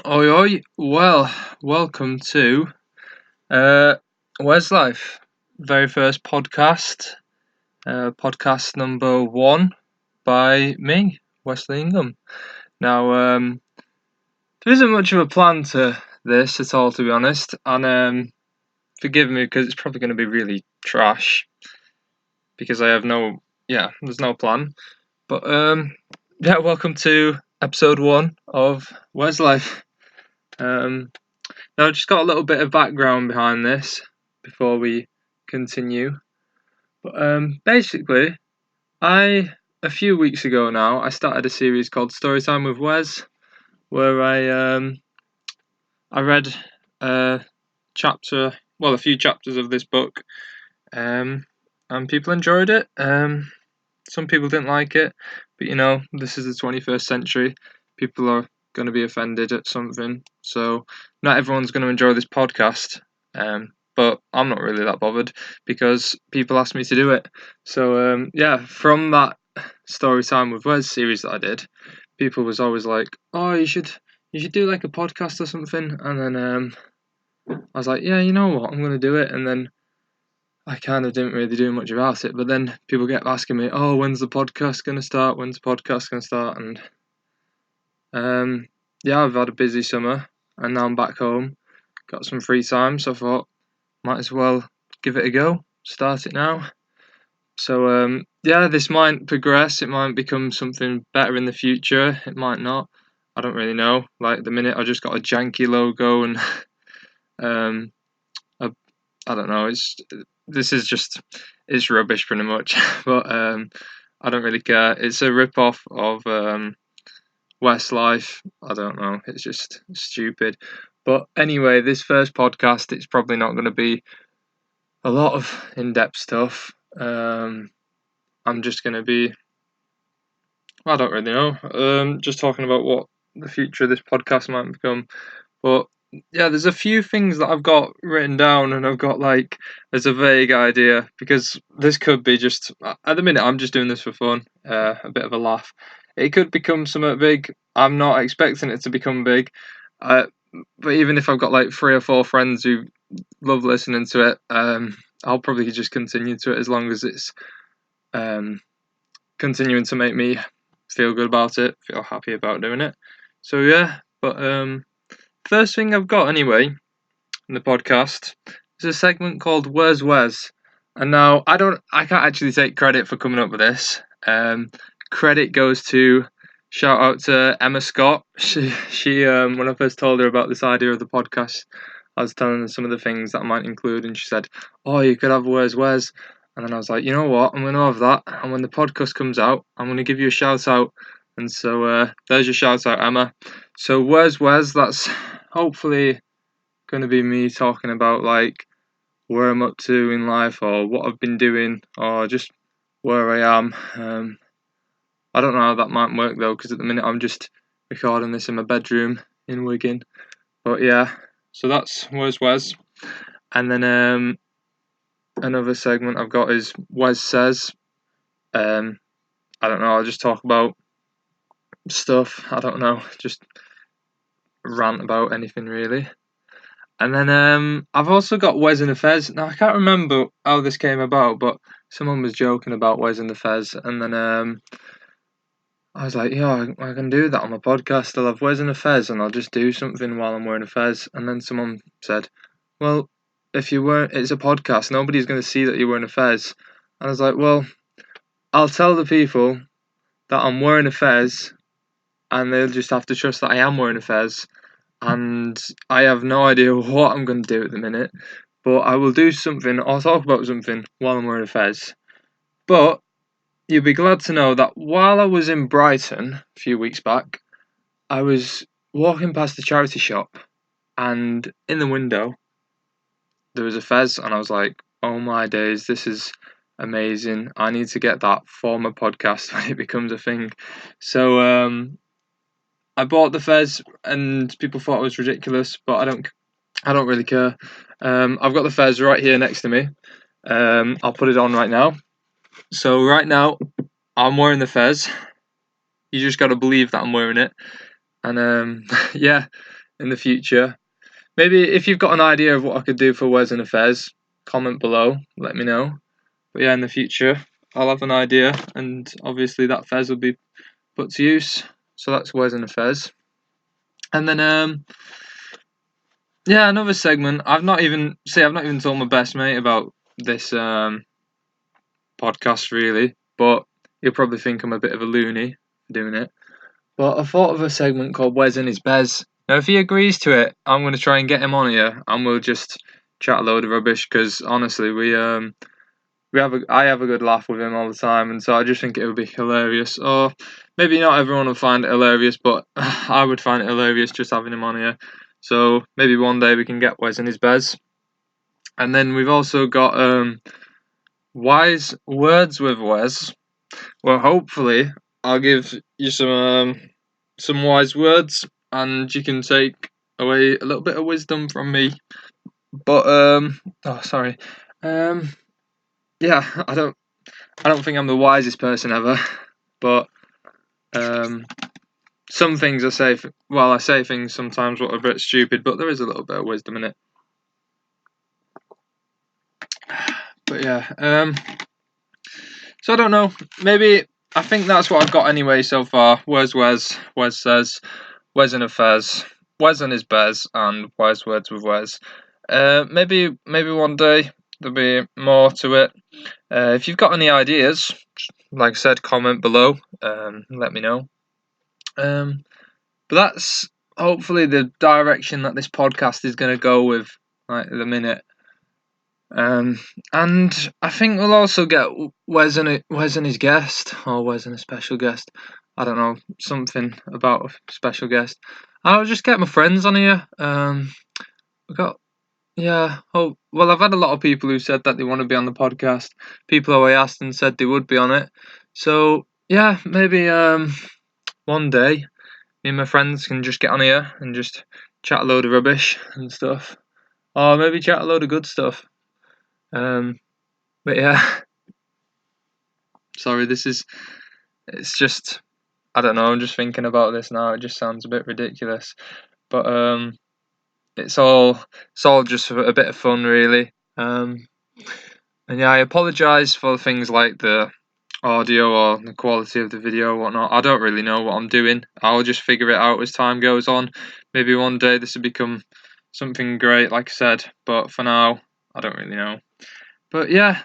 Oi, oi. Well, welcome to WezLife, very first podcast, podcast number 1 by me, Wesley Ingham. Now, there isn't much of a plan to this at all, to be honest, and forgive me because it's probably going to be really trash because there's no plan. But welcome to episode 1 of WezLife. Now, I've just got a little bit of background behind this before we continue. But basically, a few weeks ago now, I started a series called Storytime with Wes, where I read a few chapters of this book, and people enjoyed it. Some people didn't like it, but this is the 21st century. People are going to be offended at something, so not everyone's going to enjoy this podcast. But I'm not really that bothered because people asked me to do it. So from that Story Time with Wes series that I did, people was always like, "Oh, you should do like a podcast or something." And then I was like, "Yeah, you know what? I'm going to do it." And then I kind of didn't really do much about it, but then people kept asking me, "Oh, when's the podcast going to start? When's the podcast going to start?" And I've had a busy summer, and now I'm back home, got some free time, so I thought might as well give it a go, start it now. So this might progress. It might become something better in the future. It might not. I don't really know. Like at the minute, I just got a janky logo and I don't know. It's rubbish pretty much, but I don't really care. It's a rip off of WezLife. I don't know. It's just stupid. But anyway, this first podcast, it's probably not going to be a lot of in-depth stuff. I'm just going to be, I don't really know, just talking about what the future of this podcast might become. But yeah, there's a few things that I've got written down, and I've got there's a vague idea because this could be just, at the minute, I'm just doing this for fun, a bit of a laugh. It could become something big. I'm not expecting it to become big. But even if I've got like 3 or 4 friends who love listening to it, I'll probably just continue to it as long as it's continuing to make me feel good about it, feel happy about doing it. So yeah, but first thing I've got anyway in the podcast is a segment called Where's Wes? And now I can't actually take credit for coming up with this. Credit goes to shout out to Emma Scott. She when I first told her about this idea of the podcast, I was telling her some of the things that I might include, and she said, "Oh, you could have Where's Wes?" And then I was like, you know what? I'm going to have that. And when the podcast comes out, I'm going to give you a shout out. And so there's your shout out, Emma. So Where's Wes? That's hopefully going to be me talking about like where I'm up to in life, or what I've been doing, or just where I am. I don't know how that might work though, because at the minute I'm just recording this in my bedroom in Wigan. But yeah, so that's Where's Wes? And then another segment I've got is Wes Says. I don't know, I'll just talk about stuff. I don't know, just rant about anything really. And then I've also got Wes and the Fez. Now I can't remember how this came about, but someone was joking about Wes and the Fez, and then I was like, yeah, I can do that on my podcast. I'll have Wes and a Fez, and I'll just do something while I'm wearing a Fez. And then someone said, well, if you weren't, it's a podcast, nobody's going to see that you're wearing a Fez. And I was like, well, I'll tell the people that I'm wearing a Fez, and they'll just have to trust that I am wearing a Fez. And I have no idea what I'm going to do at the minute, but I will do something, I'll talk about something while I'm wearing a Fez. But you'll be glad to know that while I was in Brighton a few weeks back, I was walking past the charity shop, and in the window there was a Fez, and I was like, oh my days, this is amazing. I need to get that for my podcast when it becomes a thing. So I bought the Fez, and people thought it was ridiculous, but I don't really care. I've got the Fez right here next to me. I'll put it on right now. So right now, I'm wearing the Fez. You just got to believe that I'm wearing it. And yeah, in the future. Maybe if you've got an idea of what I could do for Wes and a Fez, comment below, let me know. But yeah, in the future, I'll have an idea, and obviously that Fez will be put to use. So that's Wes and a Fez. And then yeah, another segment. I've not even told my best mate about this podcast really, but you'll probably think I'm a bit of a loony for doing it. But I thought of a segment called Wes and his Bez. Now, if he agrees to it, I'm going to try and get him on here, and we'll just chat a load of rubbish. Because honestly, I have a good laugh with him all the time, and so I just think it would be hilarious. Or maybe not everyone will find it hilarious, but I would find it hilarious just having him on here. So maybe one day we can get Wes and his Bez. And then we've also got Wise Words with Wes. Well, hopefully I'll give you some wise words, and you can take away a little bit of wisdom from me. But yeah, I don't think I'm the wisest person ever, but some things I say things sometimes what are a bit stupid, but there is a little bit of wisdom in it. But yeah, so I don't know, maybe I think that's what I've got anyway so far. Where's Wes? Wes says, Wes and a Fez, Wes and his Bez, and Wise Words with Wes. Maybe one day there'll be more to it. If you've got any ideas, like I said, comment below. Let me know. But that's hopefully the direction that this podcast is going to go with, right at the minute. And I think we'll also get Wes and his guest, or Wes and a special guest. I don't know, something about a special guest. I'll just get my friends on here. We got Oh well, I've had a lot of people who said that they want to be on the podcast. People who I asked and said they would be on it. So yeah, maybe one day me and my friends can just get on here and just chat a load of rubbish and stuff, or maybe chat a load of good stuff. But yeah, sorry, it's just, I don't know, I'm just thinking about this now, it just sounds a bit ridiculous, but it's all just a bit of fun really. And yeah, I apologise for things like the audio or the quality of the video or whatnot. I don't really know what I'm doing. I'll just figure it out as time goes on. Maybe one day this will become something great, like I said, but for now, I don't really know. But yeah,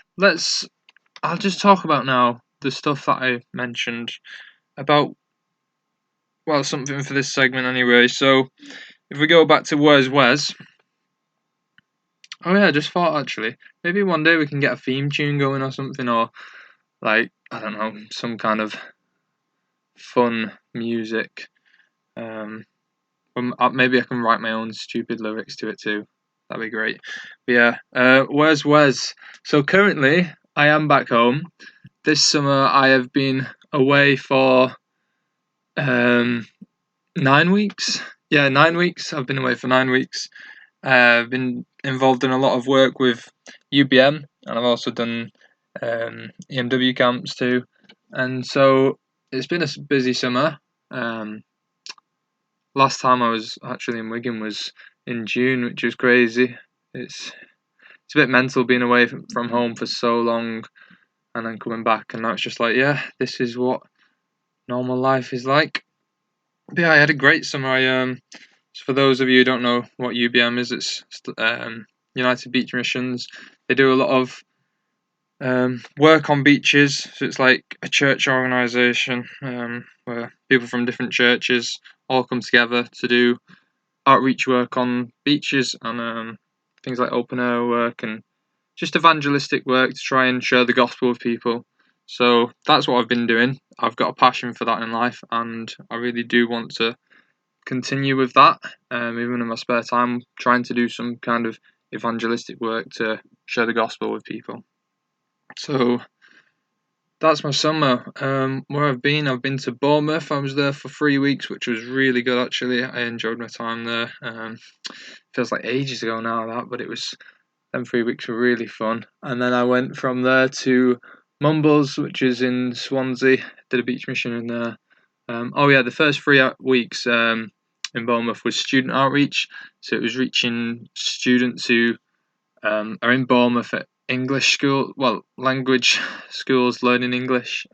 I'll just talk about now the stuff that I mentioned about, well, something for this segment anyway. So if we go back to Where's Wes. Oh yeah, I just thought actually, maybe one day we can get a theme tune going or something, or like, I don't know, some kind of fun music. Maybe I can write my own stupid lyrics to it too. That'd be great. But yeah, Where's Wes? So currently, I am back home. This summer, I have been away for 9 weeks. Yeah, 9 weeks. I've been away for 9 weeks. I've been involved in a lot of work with UBM, and I've also done EMW camps too. And so it's been a busy summer. Last time I was actually in Wigan was in June, which was crazy. It's a bit mental being away from home for so long and then coming back, and now it's just like, yeah, this is what normal life is like. But yeah, I had a great summer. For those of you who don't know what UBM is, it's United Beach Missions. They do a lot of work on beaches, so it's like a church organisation where people from different churches all come together to do outreach work on beaches and things like open air work and just evangelistic work to try and share the gospel with people. So that's what I've been doing. I've got a passion for that in life, and I really do want to continue with that, even in my spare time, trying to do some kind of evangelistic work to share the gospel with people. So that's my summer. Where I've been to Bournemouth. I was there for 3 weeks, which was really good actually. I enjoyed my time there. Feels like ages ago now but them 3 weeks were really fun. And then I went from there to Mumbles, which is in Swansea. Did a beach mission in there. The first 3 weeks in Bournemouth was student outreach. So it was reaching students who are in Bournemouth at English school, language schools, learning English.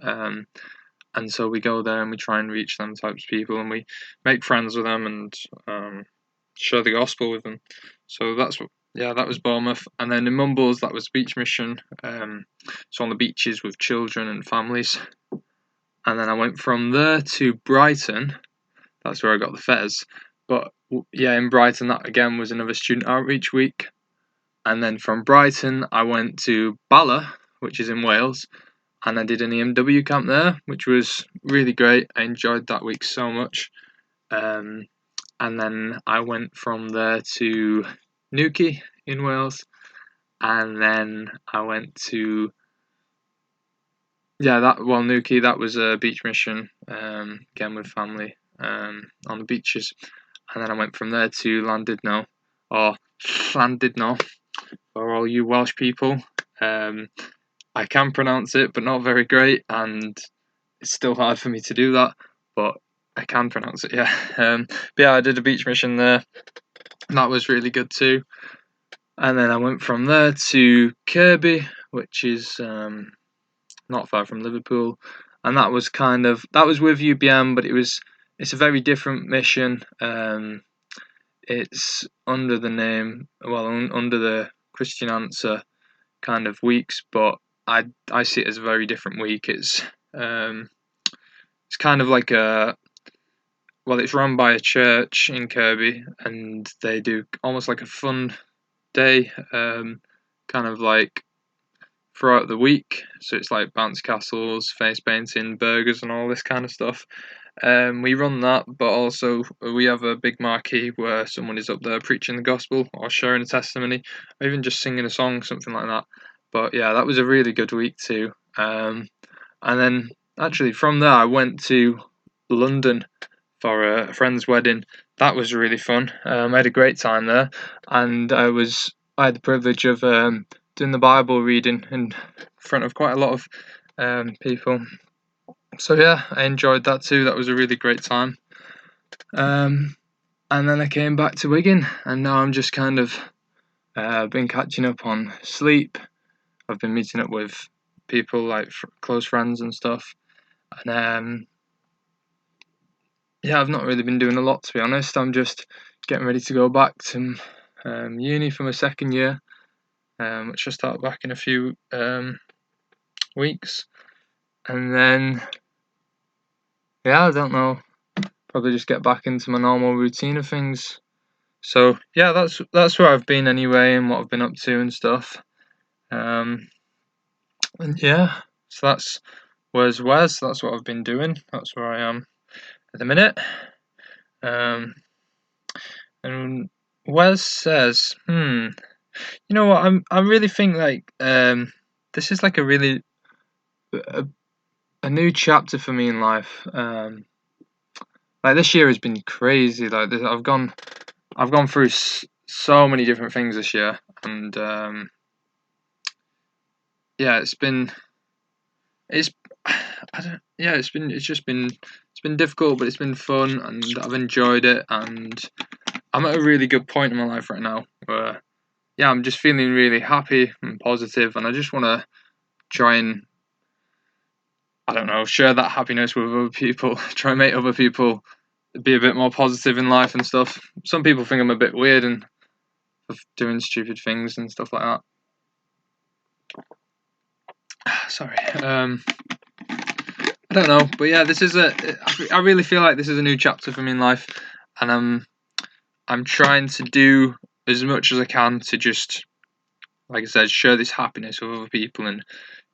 And so we go there and we try and reach them types of people, and we make friends with them and share the gospel with them. So that was Bournemouth. And then in Mumbles, that was beach mission. So on the beaches with children and families. And then I went from there to Brighton. That's where I got the fez. But yeah, in Brighton, that again was another student outreach week. And then from Brighton, I went to Bala, which is in Wales, and I did an EMW camp there, which was really great. I enjoyed that week so much. And then I went from there to Newquay in Wales, and then I went to Newquay. That was a beach mission, again with family, on the beaches, and then I went from there to Llandudno, or Llandudno, for all you Welsh people. I can pronounce it, but not very great, and it's still hard for me to do that, but I can pronounce it, yeah. But yeah, I did a beach mission there, and that was really good too. And then I went from there to Kirby, which is not far from Liverpool, and that was with UBM, but it's a very different mission. It's under the name, under the Christian Answer kind of weeks, but I see it as a very different week. It's kind of like it's run by a church in Kirby, and they do almost like a fun day, kind of like throughout the week. So it's like bouncy castles, face painting, burgers, and all this kind of stuff. We run that, but also we have a big marquee where someone is up there preaching the gospel or sharing a testimony, or even just singing a song, something like that. But yeah, that was a really good week too. And then actually from there I went to London for a friend's wedding. That was really fun. I had a great time there, and I had the privilege of doing the Bible reading in front of quite a lot of people. So yeah, I enjoyed that too. That was a really great time. And then I came back to Wigan, and now I'm just kind of been catching up on sleep. I've been meeting up with people like close friends and stuff, and yeah, I've not really been doing a lot, to be honest. I'm just getting ready to go back to uni for my second year, which will start back in a few weeks, and then yeah, I don't know. Probably just get back into my normal routine of things. So yeah, that's where I've been anyway, and what I've been up to and stuff. And yeah, so that's where's Wes. That's what I've been doing. That's where I am at the minute. And Wes says, you know what? I really think like this is like a new chapter for me in life. Like this year has been crazy. Like I've gone through so many different things this year, and yeah, it's been difficult, but it's been fun, and I've enjoyed it, and I'm at a really good point in my life right now where yeah, I'm just feeling really happy and positive, and I just want to try and, I don't know, share that happiness with other people, try and make other people be a bit more positive in life and stuff. Some people think I'm a bit weird and of doing stupid things and stuff like that. Sorry. I don't know, but yeah, I really feel like this is a new chapter for me in life, and I'm trying to do as much as I can to just, like I said, share this happiness with other people and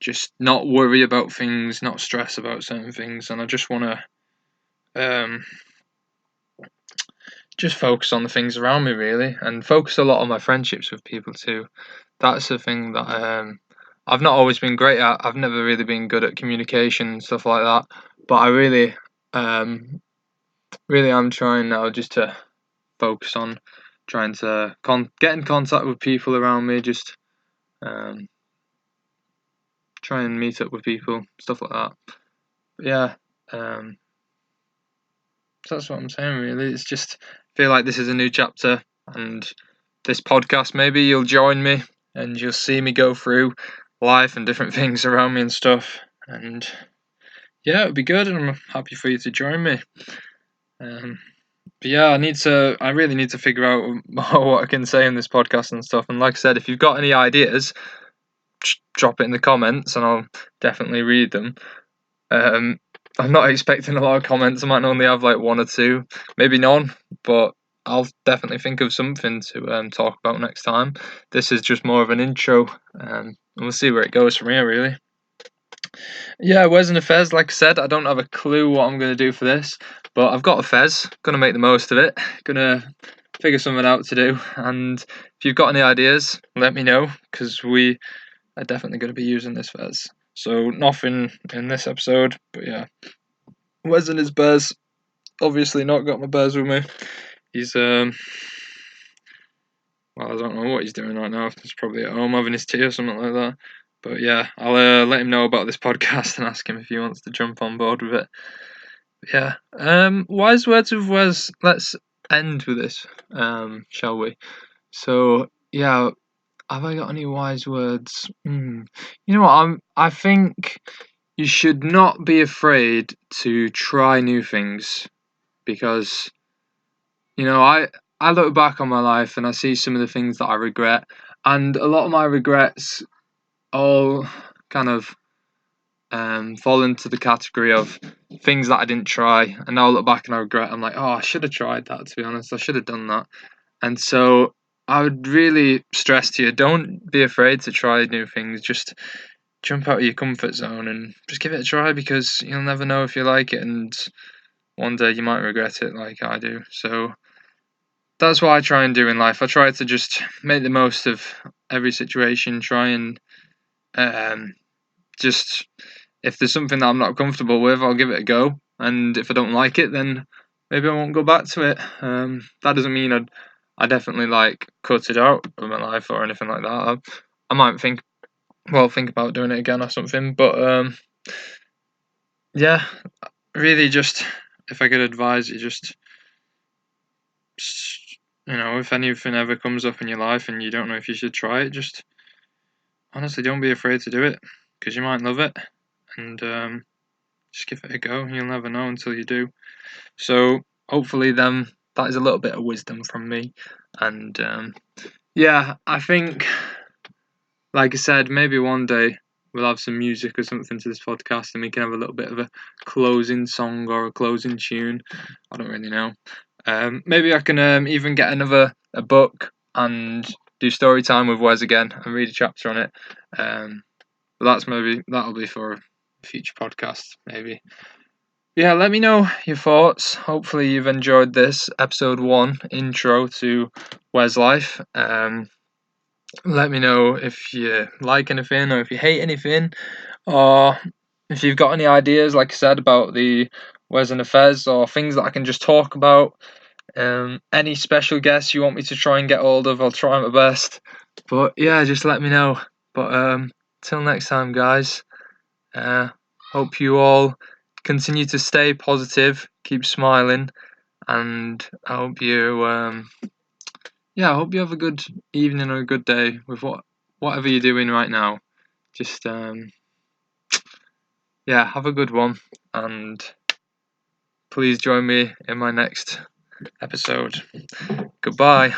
just not worry about things, not stress about certain things, and I just want to just focus on the things around me really, and focus a lot on my friendships with people too. That's the thing that I've not always been great at. I've never really been good at communication and stuff like that, but I really am trying now just to focus on trying to get in contact with people around me, just try and meet up with people, stuff like that. But yeah, that's what I'm saying. Really, it's just feel like this is a new chapter, and this podcast maybe you'll join me and you'll see me go through life and different things around me and stuff. And yeah, it'd be good, and I'm happy for you to join me. But yeah, I really need to figure out what I can say in this podcast and stuff. And like I said, if you've got any ideas, drop it in the comments, and I'll definitely read them. I'm not expecting a lot of comments. I might only have like one or two, maybe none, but I'll definitely think of something to talk about next time. This is just more of an intro, and we'll see where it goes from here, really. Yeah, Wes and a Fez, like I said, I don't have a clue what I'm going to do for this, but I've got a Fez, going to make the most of it, going to figure something out to do, and if you've got any ideas, let me know, because we are definitely going to be using this Fez. So nothing in this episode, but yeah. Wes and his bears, obviously not got my bears with me. He's, well, I don't know what he's doing right now, he's probably at home having his tea or something like that. But yeah, I'll let him know about this podcast and ask him if he wants to jump on board with it. But yeah, wise words of Wes. Let's end with this, shall we? So yeah, have I got any wise words? You know what? I think you should not be afraid to try new things, because I look back on my life and I see some of the things that I regret, and a lot of my regrets all kind of fall into the category of things that I didn't try, and now I look back and I regret. I'm like, oh, I should have tried that. To be honest, I should have done that. And so I would really stress to you, don't be afraid to try new things. Just jump out of your comfort zone and just give it a try, because you'll never know if you like it, and one day you might regret it like I do. So that's what I try and do in life. I try to just make the most of every situation, try and just, if there's something that I'm not comfortable with, I'll give it a go. And if I don't like it, then maybe I won't go back to it. That doesn't mean I definitely like cut it out of my life or anything like that. I might think about doing it again or something. But yeah, really, just if I could advise you, just if anything ever comes up in your life and you don't know if you should try it, just honestly don't be afraid to do it, because you might love it, and just give it a go. You'll never know until you do. So hopefully then that is a little bit of wisdom from me. And yeah, I think, like I said, maybe one day we'll have some music or something to this podcast, and we can have a little bit of a closing song or a closing tune. I don't really know. Maybe I can even get a book and do story time with Wes again and read a chapter on it. But that'll be for a future podcast, maybe. Yeah, let me know your thoughts. Hopefully you've enjoyed this episode 1 intro to WezLife. Let me know if you like anything or if you hate anything, or if you've got any ideas, like I said, about the Wes and the Fez, or things that I can just talk about. Any special guests you want me to try and get hold of, I'll try my best. But yeah, just let me know. But till next time, guys. Hope you all continue to stay positive, keep smiling, and I hope you have a good evening or a good day with whatever you're doing right now. Just have a good one, and please join me in my next episode. Goodbye.